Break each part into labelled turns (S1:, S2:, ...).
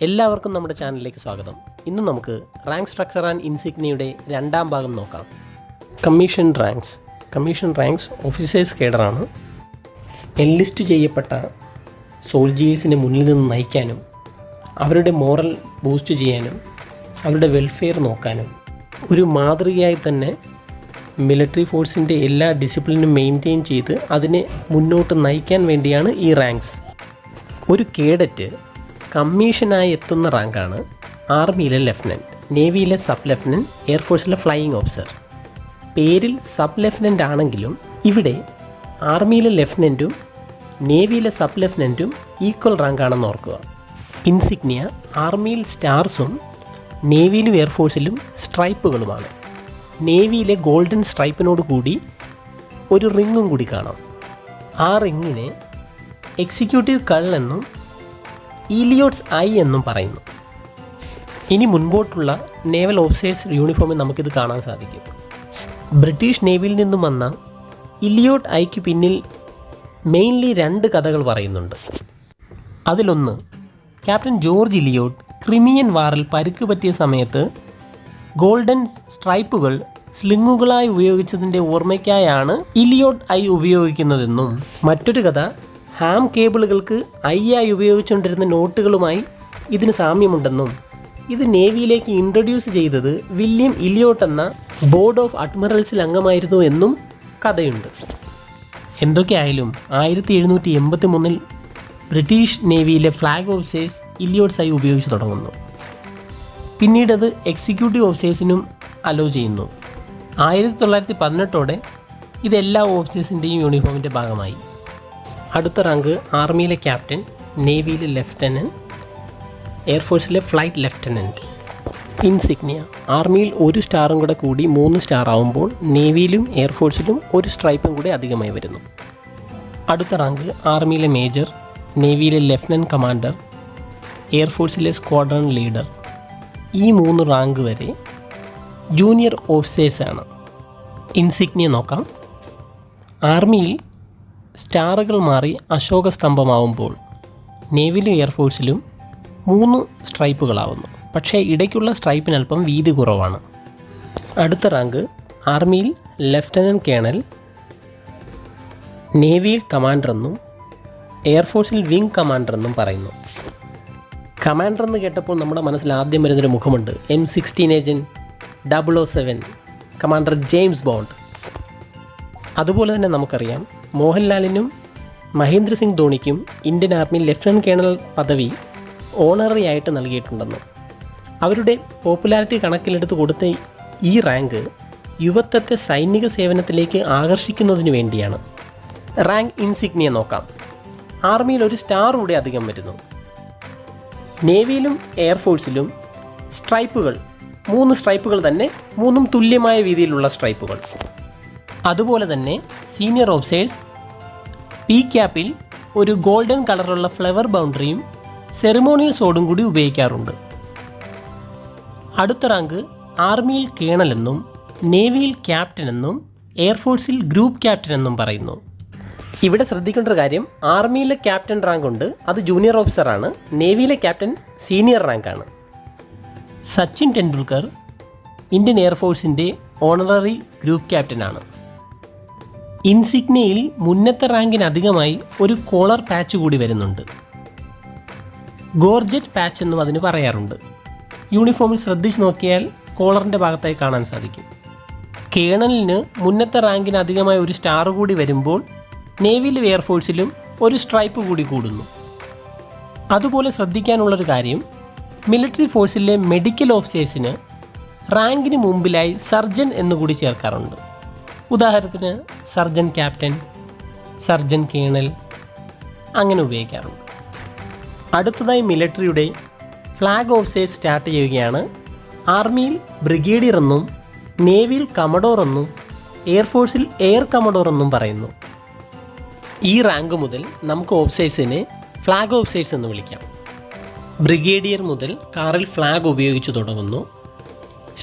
S1: എല്ലാവർക്കും നമ്മുടെ ചാനലിലേക്ക് സ്വാഗതം. ഇന്ന് നമുക്ക് റാങ്ക് സ്ട്രക്ചർ ആൻഡ് ഇൻസിഗ്നിയുടെ രണ്ടാം ഭാഗം നോക്കാം. കമ്മീഷൻ റാങ്ക്സ് ഓഫീസേഴ്സ് കേഡറാണ്. എൻലിസ്റ്റ് ചെയ്യപ്പെട്ട സോൾജിയേഴ്സിനെ മുന്നിൽ നിന്ന് നയിക്കാനും അവരുടെ മോറൽ ബൂസ്റ്റ് ചെയ്യാനും അവരുടെ വെൽഫെയർ നോക്കാനും ഒരു മാതൃകയായി തന്നെ മിലിറ്ററി ഫോഴ്സിൻ്റെ എല്ലാ ഡിസിപ്ലിനും മെയിൻറ്റെയിൻ ചെയ്ത് അതിനെ മുന്നോട്ട് നയിക്കാൻ വേണ്ടിയാണ് ഈ റാങ്ക്സ്. ഒരു കേഡറ്റ് കമ്മീഷനായി എത്തുന്ന റാങ്കാണ് ആർമിയിലെ ലെഫ്റ്റനൻറ്റ്, നേവിയിലെ സബ് ലെഫ്റ്റനൻറ്റ്, എയർഫോഴ്സിലെ ഫ്ലൈയിങ് ഓഫീസർ. പേരിൽ സബ് ലെഫ്റ്റനൻ്റ് ആണെങ്കിലും ഇവിടെ ആർമിയിലെ ലെഫ്റ്റനൻറ്റും നേവിയിലെ സബ് ലെഫ്റ്റനൻറ്റും ഈക്വൽ റാങ്കാണെന്ന് ഓർക്കുക. ഇൻസിഗ്നിയ ആർമിയിൽ സ്റ്റാർസും നേവിയിലും എയർഫോഴ്സിലും സ്ട്രൈപ്പുകളുമാണ്. നേവിയിലെ ഗോൾഡൻ സ്ട്രൈപ്പിനോട് കൂടി ഒരു റിങ്ങും കൂടി കാണാം. ആ റിങ്ങിനെ എക്സിക്യൂട്ടീവ് കൾ എന്നും ഇലിയോട്സ് ഐ എന്നും പറയുന്നു. ഇനി മുൻപോട്ടുള്ള നേവൽ ഓഫീസേഴ്സ് യൂണിഫോമിൽ നമുക്കിത് കാണാൻ സാധിക്കും. ബ്രിട്ടീഷ് നേവിയിൽ നിന്നും വന്ന ഇലിയോട്ട് ഐക്ക് പിന്നിൽ മെയിൻലി രണ്ട് കഥകൾ പറയുന്നുണ്ട്. അതിലൊന്ന്, ക്യാപ്റ്റൻ ജോർജ് ഇലിയോട്ട് ക്രിമിയൻ വാറിൽ പരിക്ക് പറ്റിയ സമയത്ത് ഗോൾഡൻ സ്ട്രൈപ്പുകൾ സ്ലിങ്ങുകളായി ഉപയോഗിച്ചതിൻ്റെ ഓർമ്മയ്ക്കായാണ് ഇലിയോട്ട് ഐ ഉപയോഗിക്കുന്നതെന്നും, മറ്റൊരു കഥ ഹാം കേബിളുകൾക്ക് ഐയായി ഉപയോഗിച്ചുകൊണ്ടിരുന്ന നോട്ടുകളുമായി ഇതിന് സാമ്യമുണ്ടെന്നും ഇത് നേവിയിലേക്ക് ഇൻട്രൊഡ്യൂസ് ചെയ്തത് വില്യം ഇലിയോട്ട് എന്ന ബോർഡ് ഓഫ് അഡ്മിറൽസിൽ അംഗമായിരുന്നു എന്നും കഥയുണ്ട്. എന്തൊക്കെയായാലും 1783 ബ്രിട്ടീഷ് നേവിയിലെ ഫ്ലാഗ് ഓഫീസേഴ്സ് ഇലിയോട്സ് ഐ ഉപയോഗിച്ച് തുടങ്ങുന്നു. പിന്നീടത് എക്സിക്യൂട്ടീവ് ഓഫീസേഴ്സിനും അലോ ചെയ്യുന്നു. 1918 ഇതെല്ലാ ഓഫീസേഴ്സിൻ്റെയും യൂണിഫോമിൻ്റെ ഭാഗമായി. അടുത്ത റാങ്ക് ആർമിയിലെ ക്യാപ്റ്റൻ, നേവിയിലെ ലെഫ്റ്റനൻറ്റ്, എയർഫോഴ്സിലെ ഫ്ലൈറ്റ് ലെഫ്റ്റനൻറ്റ്. ഇൻസിഗ്നിയ ആർമിയിൽ ഒരു സ്റ്റാറും കൂടെ കൂടി 3 സ്റ്റാർ ആവുമ്പോൾ നേവിയിലും എയർഫോഴ്സിലും ഒരു സ്ട്രൈപ്പും കൂടെ അധികമായി വരുന്നു. അടുത്ത റാങ്ക് ആർമിയിലെ മേജർ, നേവിയിലെ ലെഫ്റ്റനൻറ്റ് കമാൻഡർ, എയർഫോഴ്സിലെ സ്ക്വാഡ്രൺ ലീഡർ. ഈ 3 റാങ്ക് വരെ ജൂനിയർ ഓഫീസേഴ്സാണ്. ഇൻസിഗ്നിയ നോക്കാം. ആർമിയിൽ സ്റ്റാറുകൾ മാറി അശോക സ്തംഭമാവുമ്പോൾ നേവിയിലും എയർഫോഴ്സിലും 3 സ്ട്രൈപ്പുകളാവുന്നു. പക്ഷേ ഇടയ്ക്കുള്ള സ്ട്രൈപ്പിനൽപ്പം വീതി കുറവാണ്. അടുത്ത റാങ്ക് ആർമിയിൽ ലെഫ്റ്റനൻറ്റ് കേണൽ, നേവിയിൽ കമാൻഡർ എന്നും എയർഫോഴ്സിൽ വിങ് കമാൻഡർ എന്നും പറയുന്നു. കമാൻഡർ എന്ന് കേട്ടപ്പോൾ നമ്മുടെ മനസ്സിൽ ആദ്യം വരുന്നൊരു മുഖമുണ്ട്. M16 agent 007 commander James Bond. അതുപോലെ തന്നെ നമുക്കറിയാം മോഹൻലാലിനും മഹേന്ദ്ര സിംഗ് ധോണിക്കും ഇന്ത്യൻ ആർമിയിൽ ലെഫ്റ്റനൻറ്റ് കേണൽ പദവി ഓണററി ആയിട്ട് നൽകിയിട്ടുണ്ടെന്ന്. അവരുടെ പോപ്പുലാരിറ്റി കണക്കിലെടുത്ത് കൊടുത്ത ഈ റാങ്ക് യുവത്വത്തെ സൈനിക സേവനത്തിലേക്ക് ആകർഷിക്കുന്നതിന് വേണ്ടിയാണ്. റാങ്ക് ഇൻസിഗ്നിയ നോക്കാം. ആർമിയിൽ ഒരു സ്റ്റാർ കൂടെ അധികം വരുന്നു. നേവിയിലും എയർഫോഴ്സിലും സ്ട്രൈപ്പുകൾ 3 സ്ട്രൈപ്പുകൾ തന്നെ, 3 തുല്യമായ വീതിയിലുള്ള സ്ട്രൈപ്പുകൾ. അതുപോലെ തന്നെ സീനിയർ ഓഫീസേഴ്സ് പി ക്യാപ്പിൽ ഒരു ഗോൾഡൻ കളറുള്ള ഫ്ലവർ ബൗണ്ടറിയും സെറിമോണിയൽ സോഡും കൂടി ഉപയോഗിക്കാറുണ്ട്. അടുത്ത റാങ്ക് ആർമിയിൽ കേണൽ എന്നും നേവിയിൽ ക്യാപ്റ്റൻ എന്നും എയർഫോഴ്സിൽ ഗ്രൂപ്പ് ക്യാപ്റ്റൻ എന്നും പറയുന്നു. ഇവിടെ ശ്രദ്ധിക്കേണ്ട ഒരു കാര്യം, ആർമിയിലെ ക്യാപ്റ്റൻ റാങ്ക് ഉണ്ട്, അത് ജൂനിയർ ഓഫീസറാണ്. നേവിയിലെ ക്യാപ്റ്റൻ സീനിയർ റാങ്കാണ്. സച്ചിൻ ടെണ്ടുൽക്കർ ഇന്ത്യൻ എയർഫോഴ്സിൻ്റെ ഓണററി ഗ്രൂപ്പ് ക്യാപ്റ്റനാണ്. ഇൻസിഗ്നിയയിൽ മുന്നത്തെ റാങ്കിന് അധികമായി ഒരു കോളർ പാച്ച് കൂടി വരുന്നുണ്ട്. ഗോർജറ്റ് പാച്ച് എന്നും അതിന് പറയാറുണ്ട്. യൂണിഫോമിൽ ശ്രദ്ധിച്ച് നോക്കിയാൽ കോളറിൻ്റെ ഭാഗത്തായി കാണാൻ സാധിക്കും. കേണലിന് മുന്നത്തെ റാങ്കിന് അധികമായി ഒരു സ്റ്റാർ കൂടി വരുമ്പോൾ നേവിയിലും എയർഫോഴ്സിലും ഒരു സ്ട്രൈപ്പ് കൂടി കൂടുന്നു. അതുപോലെ ശ്രദ്ധിക്കാനുള്ളൊരു കാര്യം, മിലിറ്ററി ഫോഴ്സിലെ മെഡിക്കൽ ഓഫീസേഴ്സിന് റാങ്കിന് മുമ്പിലായി സർജൻ എന്നുകൂടി ചേർക്കാറുണ്ട്. ഉദാഹരണത്തിന് സർജൻ ക്യാപ്റ്റൻ, സർജൻ കേണൽ അങ്ങനെ ഉപയോഗിക്കാറുണ്ട്. അടുത്തതായി മിലിറ്ററിയുടെ ഫ്ലാഗ് ഓഫീസേഴ്സ് സ്റ്റാർട്ട് ചെയ്യുകയാണ്. ആർമിയിൽ ബ്രിഗേഡിയർ എന്നും നേവിയിൽ കമഡോർ എന്നും എയർഫോഴ്സിൽ എയർ കമഡോർ എന്നും പറയുന്നു. ഈ റാങ്ക് മുതൽ നമുക്ക് ഓഫീസേഴ്സിനെ ഫ്ലാഗ് ഓഫീസേഴ്സ് എന്ന് വിളിക്കാം. ബ്രിഗേഡിയർ മുതൽ കാറിൽ ഫ്ലാഗ് ഉപയോഗിച്ച് തുടങ്ങുന്നു.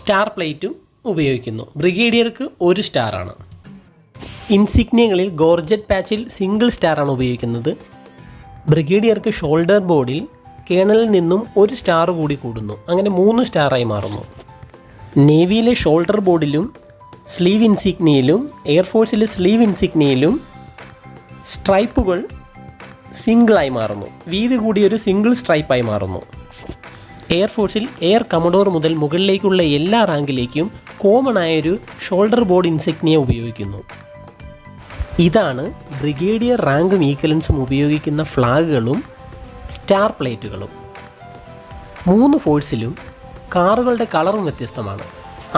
S1: സ്റ്റാർ പ്ലേറ്റും ഉപയോഗിക്കുന്നു. ബ്രിഗേഡിയർക്ക് 1 സ്റ്റാറാണ്. ഇൻസിഗ്നിയകളിൽ ഗോർജറ്റ് പാച്ചിൽ സിംഗിൾ സ്റ്റാറാണ് ഉപയോഗിക്കുന്നത്. ബ്രിഗേഡിയർക്ക് ഷോൾഡർ ബോർഡിൽ കേണലിൽ നിന്നും ഒരു സ്റ്റാർ കൂടി കൂടുന്നു. അങ്ങനെ 3 സ്റ്റാറായി മാറുന്നു. നേവിയിലെ ഷോൾഡർ ബോർഡിലും സ്ലീവ് ഇൻസിഗ്നിയയിലും എയർഫോഴ്സിലെ സ്ലീവ് ഇൻസിഗ്നിയയിലും സ്ട്രൈപ്പുകൾ സിംഗിളായി മാറുന്നു. വീതി കൂടിയൊരു സിംഗിൾ സ്ട്രൈപ്പായി മാറുന്നു. എയർഫോഴ്സിൽ എയർ കമഡോർ മുതൽ മുകളിലേക്കുള്ള എല്ലാ റാങ്കിലേക്കും കോമൺ ആയൊരു ഷോൾഡർ ബോർഡ് ഇൻസിഗ്നിയ ഉപയോഗിക്കുന്നു. ഇതാണ് ബ്രിഗേഡിയർ റാങ്കും ഈക്വലൻസും ഉപയോഗിക്കുന്ന ഫ്ലാഗുകളും സ്റ്റാർ പ്ലേറ്റുകളും. 3 ഫോഴ്സിലും കാറുകളുടെ കളറും വ്യത്യസ്തമാണ്.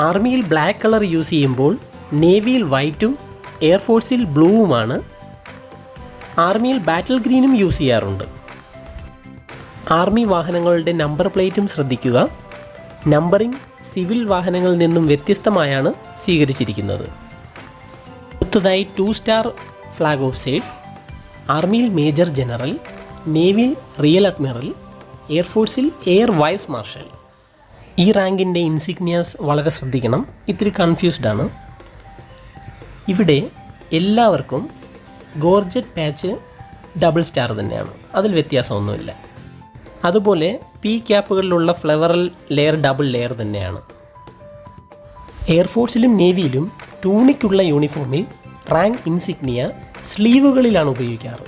S1: ആർമിയിൽ ബ്ലാക്ക് കളർ യൂസ് ചെയ്യുമ്പോൾ നേവിയിൽ വൈറ്റും എയർഫോഴ്സിൽ ബ്ലൂവുമാണ്. ആർമിയിൽ ബാറ്റിൽ ഗ്രീനും യൂസ് ചെയ്യാറുണ്ട്. ആർമി വാഹനങ്ങളുടെ നമ്പർ പ്ലേറ്റും ശ്രദ്ധിക്കുക. നമ്പറിംഗ് സിവിൽ വാഹനങ്ങളിൽ നിന്നും വ്യത്യസ്തമായാണ് സ്വീകരിച്ചിരിക്കുന്നത്. അടുത്തതായി 2 സ്റ്റാർ ഫ്ലാഗ് ഓഫീസേഴ്സ്. ആർമിയിൽ മേജർ ജനറൽ, നേവിയിൽ റിയൽ അഡ്മിറൽ, എയർഫോഴ്സിൽ എയർ വൈസ് മാർഷൽ. ഈ റാങ്കിൻ്റെ ഇൻസിഗ്നിയാസ് വളരെ ശ്രദ്ധിക്കണം. ഇത്തിരി കൺഫ്യൂസ്ഡ് ആണ്. ഇവിടെ എല്ലാവർക്കും ഗോർജറ്റ് പാച്ച് ഡബിൾ സ്റ്റാർ തന്നെയാണ്. അതിൽ വ്യത്യാസമൊന്നുമില്ല. അതുപോലെ P ക്യാപ്പുകളിലുള്ള floral layer double layer തന്നെയാണ്. എയർഫോഴ്സിലും നേവിയിലും ടൂണിക്കുള്ള യൂണിഫോമിൽ റാങ്ക് ഇൻസിഗ്നിയ സ്ലീവുകളിലാണ് ഉപയോഗിക്കാറ്.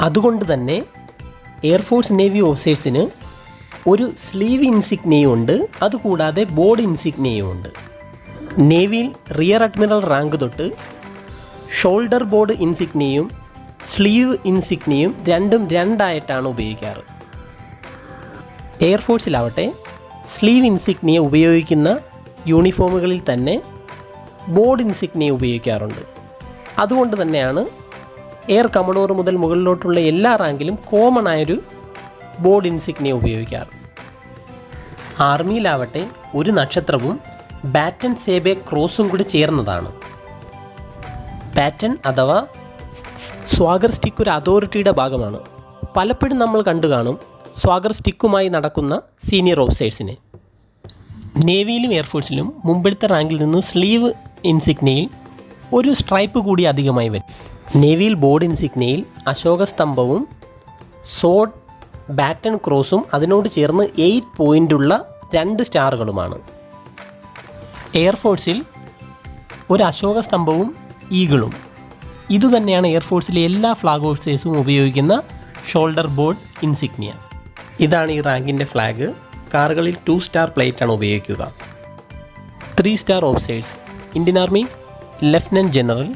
S1: അതുകൊണ്ട് തന്നെ എയർഫോഴ്സ് നേവി ഓഫീസേഴ്സിന് ഒരു സ്ലീവ് ഇൻസിഗ്നിയയും ഉണ്ട്. അതുകൂടാതെ ബോർഡ് ഇൻസിഗ്നിയയും ഉണ്ട്. നേവിയിൽ റിയർ അഡ്മിറൽ റാങ്ക് തൊട്ട് ഷോൾഡർ ബോർഡ് ഇൻസിഗ്നിയയും സ്ലീവ് ഇൻസിഗ്നിയയും രണ്ടും രണ്ടായിട്ടാണ് ഉപയോഗിക്കാറ്. എയർഫോഴ്സിലാവട്ടെ സ്ലീവ് ഇൻസിഗ്നിയ ഉപയോഗിക്കുന്ന യൂണിഫോമുകളിൽ തന്നെ ബോർഡ് ഇൻസിഗ്നിയ ഉപയോഗിക്കാറുണ്ട്. അതുകൊണ്ട് തന്നെയാണ് എയർ കമഡോർ മുതൽ മുകളിലോട്ടുള്ള എല്ലാ റാങ്കിലും കോമൺ ആയൊരു ബോർഡ് ഇൻസിഗ്നിയ ഉപയോഗിക്കാറ്. ആർമിയിലാവട്ടെ ഒരു നക്ഷത്രവും ബാറ്റൺ സേബെ ക്രോസും കൂടി ചേർന്നതാണ്. ബാറ്റൺ അഥവാ സ്വാഗർ സ്റ്റിക്ക് ഒരു അതോറിറ്റിയുടെ ഭാഗമാണ്. പലപ്പോഴും നമ്മൾ കണ്ടു കാണും സ്വാഗർ സ്റ്റിക്കുമായി നടക്കുന്ന സീനിയർ ഓഫീസേഴ്സിനെ. നേവിയിലും എയർഫോഴ്സിലും മുമ്പിലത്തെ റാങ്കിൽ നിന്ന് സ്ലീവ് ഇൻസിഗ്നിയയിൽ ഒരു സ്ട്രൈപ്പ് കൂടി അധികമായി വരും. നേവിയിൽ ബോർഡ് ഇൻസിഗ്നിയയിൽ അശോക സ്തംഭവും സോഡ് ബാറ്റൺ ക്രോസും അതിനോട് ചേർന്ന് 8 പോയിൻ്റുള്ള 2 സ്റ്റാറുകളുമാണ്. എയർഫോഴ്സിൽ ഒരു അശോക സ്തംഭവും ഈഗിളും. ഇതുതന്നെയാണ് എയർഫോഴ്സിലെ എല്ലാ ഫ്ലാഗ് ഓഫീസേഴ്സും ഉപയോഗിക്കുന്ന ഷോൾഡർ ബോർഡ് ഇൻസിഗ്നിയ. ഇതാണ് ഈ റാങ്കിൻ്റെ ഫ്ലാഗ്. കാറുകളിൽ 2 സ്റ്റാർ പ്ലേറ്റാണ് ഉപയോഗിക്കുക. 3 star officers. Indian army lieutenant general,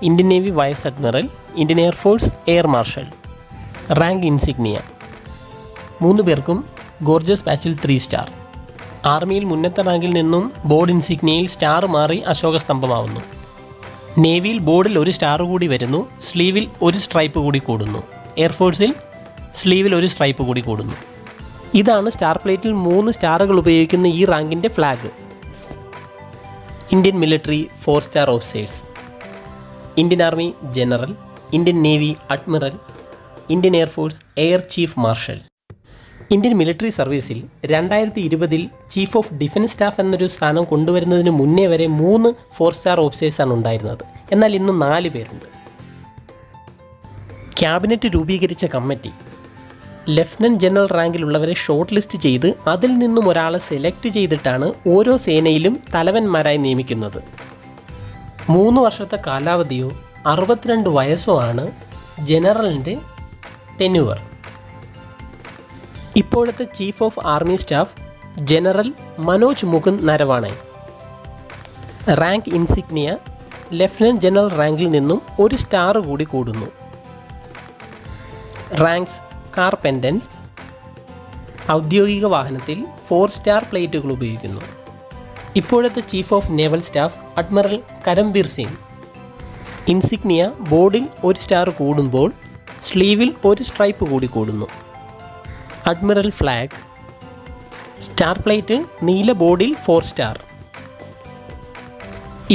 S1: Indian navy vice admiral, Indian air force air marshal. Rank insignia 3 പേർക്കും ഗോർജസ് പാച്ചിൽ 3 സ്റ്റാർ. ആർമിയിൽ മുന്നത്തെ റാങ്കിൽ നിന്നും ബോർഡ് ഇൻസിഗ്നിയയിൽ സ്റ്റാർ മാറി അശോക സ്തംഭമാവുന്നു. നേവിയിൽ ബോർഡിൽ 1 സ്റ്റാർ കൂടി വരുന്നു. സ്ലീവിൽ 1 സ്ട്രൈപ്പ് കൂടി കൂടുന്നു. എയർഫോഴ്സിൽ സ്ലീവിൽ 1 സ്ട്രൈപ്പ് കൂടി കൂടുന്നു. ഇതാണ് സ്റ്റാർ പ്ലേറ്റിൽ 3 സ്റ്റാറുകൾ ഉപയോഗിക്കുന്ന ഈ റാങ്കിൻ്റെ flag. Indian military 4 star officers. Indian army general, Indian navy admiral, Indian air force air chief marshal. Indian military സർവീസിൽ 2020 ചീഫ് ഓഫ് ഡിഫൻസ് സ്റ്റാഫ് എന്നൊരു സ്ഥാനം കൊണ്ടുവരുന്നതിന് മുന്നേ വരെ 3 4 സ്റ്റാർ ഓഫീസേഴ്സാണ് ഉണ്ടായിരുന്നത്. എന്നാൽ ഇന്ന് 4 പേരുണ്ട്. ക്യാബിനറ്റ് രൂപീകരിച്ച കമ്മിറ്റി ലെഫ്റ്റനൻറ്റ് ജനറൽ റാങ്കിലുള്ളവരെ ഷോർട്ട് ലിസ്റ്റ് ചെയ്ത് അതിൽ നിന്നും ഒരാളെ സെലക്ട് ചെയ്തിട്ടാണ് ഓരോ സേനയിലും തലവന്മാരായി നിയമിക്കുന്നത്. 3 വർഷത്തെ കാലാവധിയോ 62 വയസ്സോ ആണ് ജനറലിൻ്റെ ടെന്യൂവർ. ഇപ്പോഴത്തെ chief of army staff general Manoj Mukund Naravane. Rank insignia lieutenant general റാങ്കിൽ നിന്നും 1 സ്റ്റാർ കൂടി കൂടുന്നു. Ranks car pennant. ഔദ്യോഗിക വാഹനത്തിൽ 4 സ്റ്റാർ പ്ലേറ്റുകൾ ഉപയോഗിക്കുന്നു. ഇപ്പോഴത്തെ chief of naval staff admiral Karambir Singh. Insignia ബോർഡിൽ 1 സ്റ്റാർ കൂടുമ്പോൾ സ്ലീവിൽ 1 സ്ട്രൈപ്പ് കൂടി കൂടുന്നു. Admiral flag. സ്റ്റാർ പ്ലേറ്റ് നീല ബോർഡിൽ 4 സ്റ്റാർ.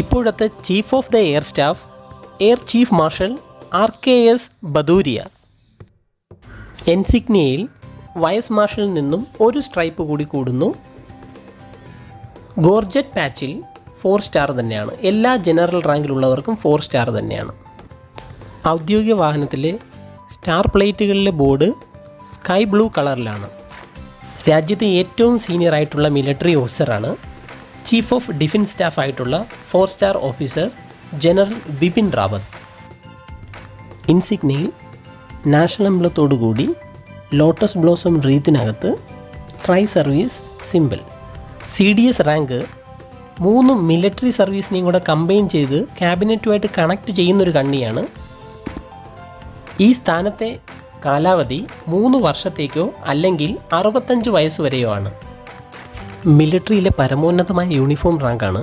S1: ഇപ്പോഴത്തെ chief of the air staff air chief marshal RKS Bhadauria. ഇൻസിഗ്നിയയിൽ വൈസ് മാർഷലിൽ നിന്നും 1 സ്ട്രൈപ്പ് കൂടി കൂടുന്നു. ഗോർജറ്റ് പാച്ചിൽ 4 സ്റ്റാർ തന്നെയാണ്. എല്ലാ ജനറൽ റാങ്കിലുള്ളവർക്കും 4 സ്റ്റാർ തന്നെയാണ്. ഔദ്യോഗിക വാഹനത്തിലെ സ്റ്റാർ പ്ലേറ്റുകളിലെ ബോർഡ് സ്കൈ ബ്ലൂ കളറിലാണ്. രാജ്യത്തെ ഏറ്റവും സീനിയർ ആയിട്ടുള്ള മിലിറ്ററി ഓഫീസറാണ് ചീഫ് ഓഫ് ഡിഫൻസ് സ്റ്റാഫ് ആയിട്ടുള്ള 4 star officer general Bipin Rawat. ഇൻസിഗ്നിയയിൽ നാഷണൽ എംബ്ലത്തോടു കൂടി ലോട്ടസ് ബ്ലോസം റീത്തിനകത്ത് tri service symbol. CDS rank 3 military സർവീസിനെയും കൂടെ കമ്പൈൻ ചെയ്ത് ക്യാബിനറ്റുമായിട്ട് കണക്ട് ചെയ്യുന്നൊരു കണ്ണിയാണ്. ഈ സ്ഥാനത്തെ കാലാവധി 3 വർഷത്തേക്കോ അല്ലെങ്കിൽ 65 വയസ്സുവരെയോ ആണ്. മിലിറ്ററിയിലെ പരമോന്നതമായ യൂണിഫോം റാങ്കാണ്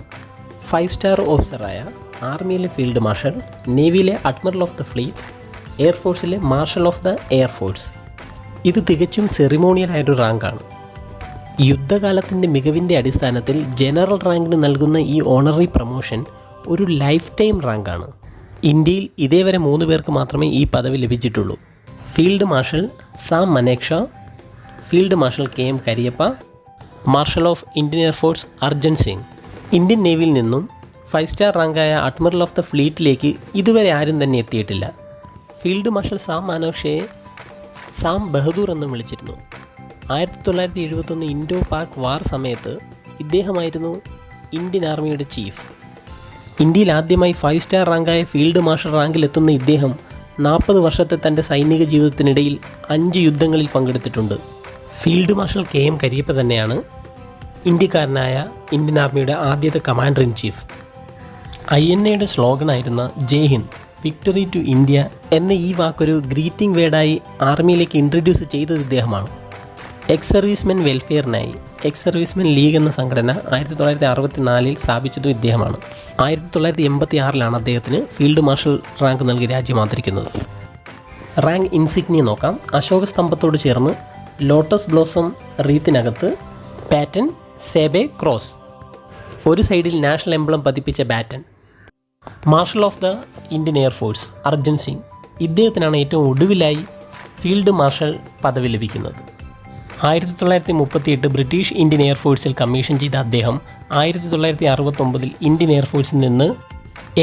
S1: 5 സ്റ്റാർ ഓഫീസറായ ആർമിയിലെ ഫീൽഡ് മാർഷൽ, നേവിയിലെ അഡ്മിറൽ ഓഫ് ദ ഫ്ലീറ്റ്, എയർഫോഴ്സിലെ മാർഷൽ ഓഫ് ദ എയർഫോഴ്സ്. ഇത് തികച്ചും സെറിമോണിയലായൊരു റാങ്കാണ്. യുദ്ധകാലത്തിൻ്റെ മികവിൻ്റെ അടിസ്ഥാനത്തിൽ ജനറൽ റാങ്കിന് നൽകുന്ന ഈ ഓണററി പ്രൊമോഷൻ ഒരു ലൈഫ് ടൈം റാങ്കാണ്. ഇന്ത്യയിൽ ഇതേവരെ 3 പേർക്ക് മാത്രമേ ഈ പദവി ലഭിച്ചിട്ടുള്ളൂ. Field marshal Sam Manekshaw, field marshal KM Cariappa, marshal of Indian air force Arjan Singh. ഇന്ത്യൻ നേവിയിൽ നിന്നും 5 സ്റ്റാർ റാങ്കായ അഡ്മിറൽ ഓഫ് ദ ഫ്ലീറ്റിലേക്ക് ഇതുവരെ ആരും തന്നെ എത്തിയിട്ടില്ല. ഫീൽഡ് മാർഷൽ സാം മനേക്ഷയെ സാം ബഹദൂർ എന്നും വിളിച്ചിരുന്നു. 1971 ഇൻഡോ പാക് വാർ സമയത്ത് ഇദ്ദേഹമായിരുന്നു ഇന്ത്യൻ ആർമിയുടെ ചീഫ്. ഇന്ത്യയിൽ ആദ്യമായി 5 സ്റ്റാർ റാങ്കായ ഫീൽഡ് മാർഷൽ റാങ്കിലെത്തുന്ന ഇദ്ദേഹം 40 വർഷത്തെ തൻ്റെ സൈനിക ജീവിതത്തിനിടയിൽ 5 യുദ്ധങ്ങളിൽ പങ്കെടുത്തിട്ടുണ്ട്. ഫീൽഡ് മാർഷൽ KM കരിയപ്പ തന്നെയാണ് ഇന്ത്യക്കാരനായ ഇന്ത്യൻ ആർമിയുടെ ആദ്യത്തെ കമാൻഡർ ഇൻ ചീഫ്. INAയുടെ സ്ലോഗനായിരുന്ന ജയ് ഹിന്ദ്, വിക്ടറി ടു ഇന്ത്യ എന്ന ഈ വാക്കൊരു ഗ്രീറ്റിംഗ് വേർഡായി ആർമിയിലേക്ക് ഇൻട്രൊഡ്യൂസ് ചെയ്തത് ഇദ്ദേഹമാണ്. എക്സ് സർവീസ്മെൻ വെൽഫെയറിനായി എക്സ് സർവീസ്മെൻ ലീഗ് എന്ന സംഘടന 1964 സ്ഥാപിച്ചതും ഇദ്ദേഹമാണ്. 1986 അദ്ദേഹത്തിന് ഫീൽഡ് മാർഷൽ റാങ്ക് നൽകി രാജ്യം ആദരിക്കുന്നത്. റാങ്ക് ഇൻസിഗ്നിയ നോക്കാം. അശോക സ്തംഭത്തോട് ചേർന്ന് ലോട്ടസ് ബ്ലോസം റീത്തിനകത്ത് പാറ്റൺ സേബെ ക്രോസ്, ഒരു സൈഡിൽ നാഷണൽ എംബ്ലം പതിപ്പിച്ച baton. Marshal of the Indian air force Arjan Singh, ഇദ്ദേഹത്തിനാണ് ഏറ്റവും ഒടുവിലായി ഫീൽഡ് മാർഷൽ പദവി ലഭിക്കുന്നത്. 1938 ബ്രിട്ടീഷ് ഇന്ത്യൻ എയർഫോഴ്സിൽ കമ്മീഷൻ ചെയ്ത അദ്ദേഹം 1969 ഇന്ത്യൻ എയർഫോഴ്സിൽ നിന്ന്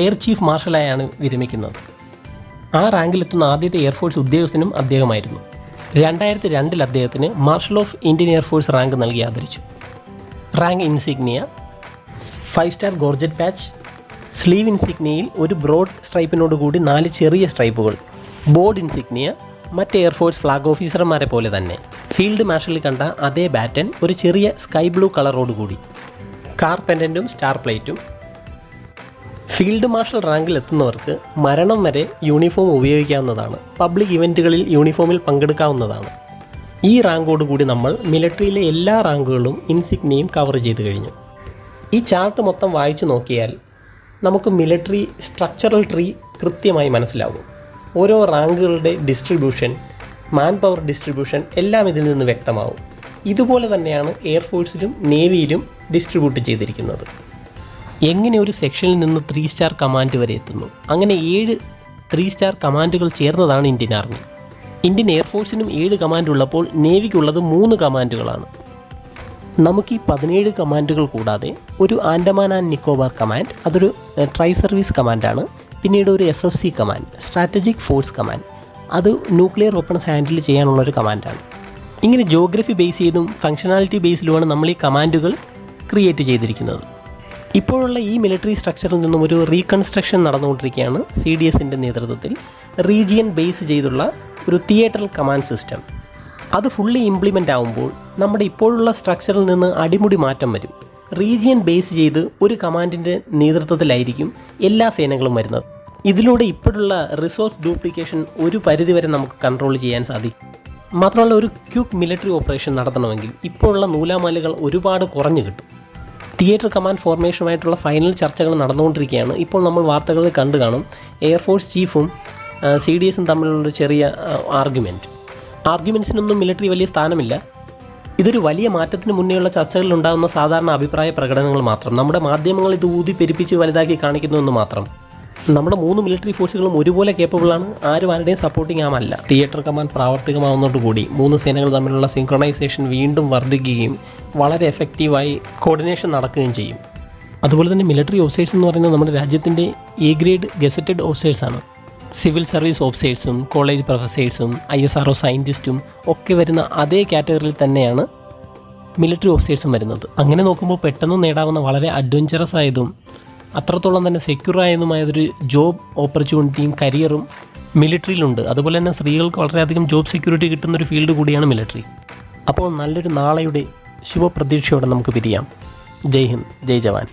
S1: എയർ ചീഫ് മാർഷലായാണ് വിരമിക്കുന്നത്. ആ റാങ്കിലെത്തുന്ന ആദ്യത്തെ എയർഫോഴ്സ് ഉദ്യോഗസ്ഥനും അദ്ദേഹമായിരുന്നു. 2002 അദ്ദേഹത്തിന് marshal of Indian air force rank നൽകി ആദരിച്ചു. Rank insignia 5 star gorget patch, sleeve ഇൻസിഗ്നിയയിൽ ഒരു ബ്രോഡ് സ്ട്രൈപ്പിനോടുകൂടി 4 ചെറിയ സ്ട്രൈപ്പുകൾ. ബോർഡ് ഇൻസിഗ്നിയ മറ്റ് എയർഫോഴ്സ് ഫ്ലാഗ് ഓഫീസർമാരെ പോലെ തന്നെ. ഫീൽഡ് മാർഷലിൽ കണ്ട അതേ ബാറ്റൺ ഒരു ചെറിയ സ്കൈ ബ്ലൂ കളറോടുകൂടി. കാർ പെൻഡൻറ്റും സ്റ്റാർ പ്ലേറ്റും. ഫീൽഡ് മാർഷൽ റാങ്കിൽ എത്തുന്നവർക്ക് മരണം വരെ യൂണിഫോം ഉപയോഗിക്കാവുന്നതാണ്. പബ്ലിക് ഇവൻറ്റുകളിൽ യൂണിഫോമിൽ പങ്കെടുക്കാവുന്നതാണ്. ഈ റാങ്കോടുകൂടി നമ്മൾ മിലിറ്ററിയിലെ എല്ലാ റാങ്കുകളും ഇൻസിഗ്നിയും കവർ ചെയ്ത് കഴിഞ്ഞു. ഈ ചാർട്ട് മൊത്തം വായിച്ചു നോക്കിയാൽ നമുക്ക് മിലിറ്ററി സ്ട്രക്ചറൽ ട്രീ കൃത്യമായി മനസ്സിലാകും. ഓരോ റാങ്കുകളുടെ ഡിസ്ട്രിബ്യൂഷൻ, മാൻ പവർ ഡിസ്ട്രിബ്യൂഷൻ എല്ലാം ഇതിൽ നിന്ന് വ്യക്തമാവും. ഇതുപോലെ തന്നെയാണ് എയർഫോഴ്സിലും നേവിയിലും ഡിസ്ട്രിബ്യൂട്ട് ചെയ്തിരിക്കുന്നത്. എങ്ങനെ ഒരു സെക്ഷനിൽ നിന്ന് 3 സ്റ്റാർ കമാൻഡ് വരെ എത്തുന്നു? അങ്ങനെ 7 3 സ്റ്റാർ കമാൻഡുകൾ ചേർന്നതാണ് ഇന്ത്യൻ ആർമി. ഇന്ത്യൻ എയർഫോഴ്സിനും 7 കമാൻഡ് ഉള്ളപ്പോൾ നേവിക്കുള്ളത് 3 കമാൻഡുകളാണ്. നമുക്ക് ഈ 17 കമാൻഡുകൾ കൂടാതെ ഒരു ആൻഡമാൻ ആൻഡ് നിക്കോബാർ കമാൻഡ്, അതൊരു ട്രൈ സർവീസ് കമാൻഡാണ്. പിന്നീട് ഒരു SFC command, strategic force command, അത് ന്യൂക്ലിയർ വെപ്പൺസ് ഹാൻഡിൽ ചെയ്യാനുള്ളൊരു കമാൻഡാണ്. ഇങ്ങനെ ജോഗ്രഫി ബേസ് ചെയ്തും ഫങ്ഷണാലിറ്റി ബേസിലുമാണ് നമ്മൾ ഈ കമാൻഡുകൾ ക്രിയേറ്റ് ചെയ്തിരിക്കുന്നത്. ഇപ്പോഴുള്ള ഈ മിലിറ്ററി സ്ട്രക്ചറിൽ നിന്നും ഒരു റീകൺസ്ട്രക്ഷൻ നടന്നുകൊണ്ടിരിക്കുകയാണ് CDSൻ്റെ നേതൃത്വത്തിൽ. റീജിയൻ ബേസ് ചെയ്തുള്ള ഒരു തിയേറ്ററൽ കമാൻഡ് സിസ്റ്റം. അത് ഫുള്ളി ഇംപ്ലിമെൻ്റ് ആകുമ്പോൾ നമ്മുടെ ഇപ്പോഴുള്ള സ്ട്രക്ചറിൽ നിന്ന് അടിമുടി മാറ്റം വരും. റീജിയൻ ബേസ് ചെയ്ത് ഒരു കമാൻഡിൻ്റെ നേതൃത്വത്തിലായിരിക്കും എല്ലാ സേനകളും വരുന്നത്. ഇതിലൂടെ ഇപ്പോഴുള്ള റിസോഴ്സ് ഡ്യൂപ്ലിക്കേഷൻ ഒരു പരിധിവരെ നമുക്ക് കൺട്രോൾ ചെയ്യാൻ സാധിക്കും. മാത്രമല്ല, ഒരു ക്വിക്ക് മിലിറ്ററി ഓപ്പറേഷൻ നടത്തണമെങ്കിൽ ഇപ്പോഴുള്ള നൂലാമാലകൾ ഒരുപാട് കുറഞ്ഞു കിട്ടും. തിയേറ്റർ കമാൻഡ് ഫോർമേഷനുമായിട്ടുള്ള ഫൈനൽ ചർച്ചകൾ നടന്നുകൊണ്ടിരിക്കുകയാണ്. ഇപ്പോൾ നമ്മൾ വാർത്തകളിൽ കണ്ടു കാണും, എയർഫോഴ്സ് ചീഫും CDSും തമ്മിലുള്ളൊരു ചെറിയ ആർഗ്യുമെൻറ്റ്സിനൊന്നും മിലിറ്ററി വലിയ സ്ഥാനമില്ല. ഇതൊരു വലിയ മാറ്റത്തിന് മുന്നേയുള്ള ചർച്ചകളിൽ ഉണ്ടാകുന്ന സാധാരണ അഭിപ്രായ പ്രകടനങ്ങൾ മാത്രം. നമ്മുടെ മാധ്യമങ്ങൾ ഇത് ഊതി പെരുപ്പിച്ച് വലുതാക്കി കാണിക്കുന്നുവെന്ന് മാത്രം. നമ്മുടെ 3 മിലിറ്ററി ഫോഴ്സുകളും ഒരുപോലെ കേപ്പബിളാണ്. ആരും ആരുടെയും സപ്പോർട്ടിംഗ് ആമല്ല. തിയേറ്റർ കമാൻഡ് പ്രാവർത്തികമാവുന്നതോടുകൂടി 3 സേനകൾ തമ്മിലുള്ള സിങ്ക്രണൈസേഷൻ വീണ്ടും വർദ്ധിക്കുകയും വളരെ എഫക്റ്റീവായി കോർഡിനേഷൻ നടക്കുകയും ചെയ്യും. അതുപോലെ തന്നെ മിലിറ്ററി ഓഫീസേഴ്സ് എന്ന് പറയുന്നത് നമ്മുടെ രാജ്യത്തിൻ്റെ A ഗ്രേഡ് ഗസറ്റഡ് ഓഫീസേഴ്സാണ്. സിവിൽ സർവീസ് ഓഫീസേഴ്സും കോളേജ് പ്രൊഫസേഴ്സും ISRO സയൻറ്റിസ്റ്റും ഒക്കെ വരുന്ന അതേ കാറ്റഗറിയിൽ തന്നെയാണ് മിലിറ്ററി ഓഫീസേഴ്സും വരുന്നത്. അങ്ങനെ നോക്കുമ്പോൾ പെട്ടെന്ന് നേടാവുന്ന വളരെ അഡ്വഞ്ചറസ് ആയതും അത്രത്തോളം തന്നെ സെക്യൂർ ആയതുമായതൊരു ജോബ് ഓപ്പർച്യൂണിറ്റിയും കരിയറും മിലിറ്ററിയിലുണ്ട്. അതുപോലെ തന്നെ സ്ത്രീകൾക്ക് വളരെയധികം ജോബ് സെക്യൂരിറ്റി കിട്ടുന്നൊരു ഫീൽഡ് കൂടിയാണ് മിലിറ്ററി. അപ്പോൾ നല്ലൊരു നാളെയുടെ ശുഭപ്രതീക്ഷയോടെ നമുക്ക് പിരിയാം. ജയ് ഹിന്ദ്, ജയ് ജവാൻ.